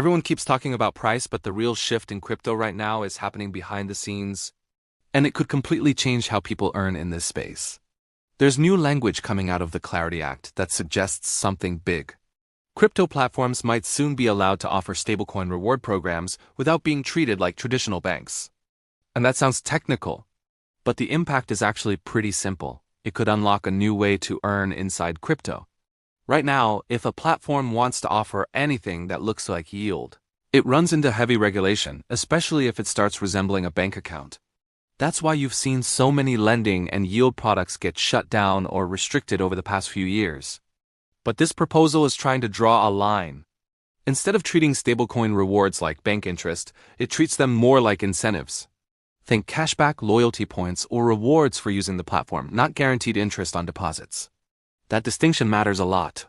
Everyone keeps talking about price, but the real shift in crypto right now is happening behind the scenes, and it could completely change how people earn in this space. There's new language coming out of the Clarity Act that suggests something big. Crypto platforms might soon be allowed to offer stablecoin reward programs without being treated like traditional banks. And that sounds technical, but the impact is actually pretty simple. It could unlock a new way to earn inside crypto. Right now, if a platform wants to offer anything that looks like yield, it runs into heavy regulation, especially if it starts resembling a bank account. That's why you've seen so many lending and yield products get shut down or restricted over the past few years. But this proposal is trying to draw a line. Instead of treating stablecoin rewards like bank interest, it treats them more like incentives. Think cashback, loyalty points, or rewards for using the platform, not guaranteed interest on deposits. That distinction matters a lot.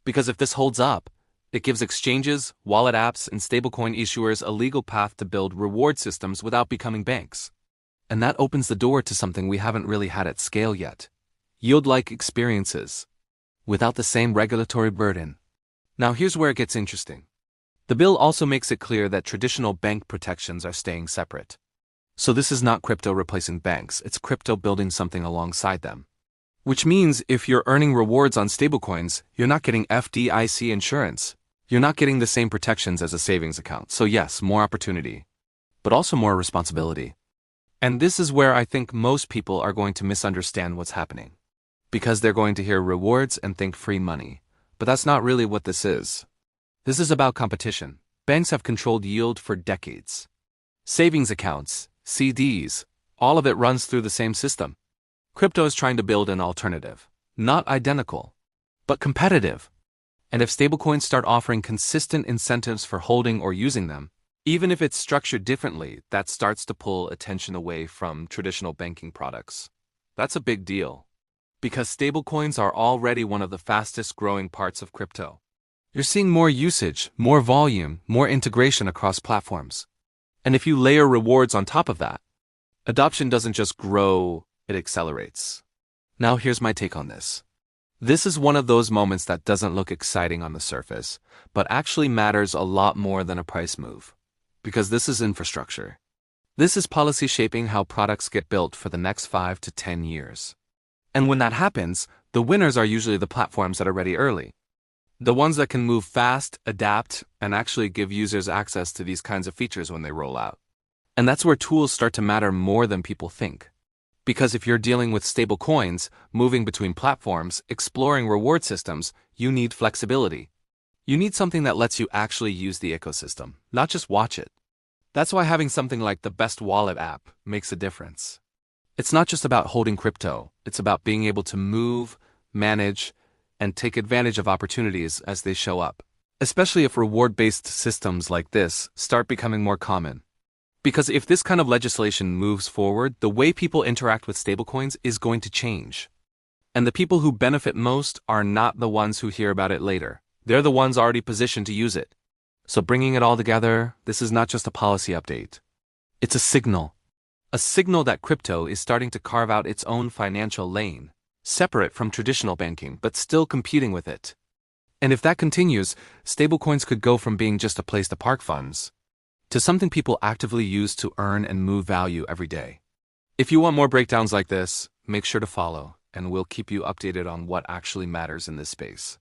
Because if this holds up, it gives exchanges, wallet apps, and stablecoin issuers a legal path to build reward systems without becoming banks. And that opens the door to something we haven't really had at scale yet: yield-like experiences, without the same regulatory burden. Now here's where it gets interesting. The bill also makes it clear that traditional bank protections are staying separate. So this is not crypto replacing banks, it's crypto building something alongside them. Which means if you're earning rewards on stablecoins, you're not getting FDIC insurance. You're not getting the same protections as a savings account. So yes, more opportunity, but also more responsibility. And this is where I think most people are going to misunderstand what's happening. Because they're going to hear rewards and think free money. But that's not really what this is. This is about competition. Banks have controlled yield for decades. Savings accounts, CDs, all of it runs through the same system. Crypto is trying to build an alternative. Not identical, but competitive. And if stablecoins start offering consistent incentives for holding or using them, even if it's structured differently, that starts to pull attention away from traditional banking products. That's a big deal. Because stablecoins are already one of the fastest growing parts of crypto. You're seeing more usage, more volume, more integration across platforms. And if you layer rewards on top of that, adoption doesn't just grow, it accelerates. Now here's my take on this. This is one of those moments that doesn't look exciting on the surface, but actually matters a lot more than a price move. Because this is infrastructure. This is policy shaping how products get built for the next 5 to 10 years. And when that happens, the winners are usually the platforms that are ready early. The ones that can move fast, adapt, and actually give users access to these kinds of features when they roll out. And that's where tools start to matter more than people think. Because if you're dealing with stable coins, moving between platforms, exploring reward systems, you need flexibility. You need something that lets you actually use the ecosystem, not just watch it. That's why having something like the Best Wallet app makes a difference. It's not just about holding crypto, it's about being able to move, manage, and take advantage of opportunities as they show up. Especially if reward-based systems like this start becoming more common. Because if this kind of legislation moves forward, the way people interact with stablecoins is going to change. And the people who benefit most are not the ones who hear about it later. They're the ones already positioned to use it. So bringing it all together, this is not just a policy update. It's a signal. A signal that crypto is starting to carve out its own financial lane, separate from traditional banking, but still competing with it. And if that continues, stablecoins could go from being just a place to park funds to something people actively use to earn and move value every day. If you want more breakdowns like this, make sure to follow, and we'll keep you updated on what actually matters in this space.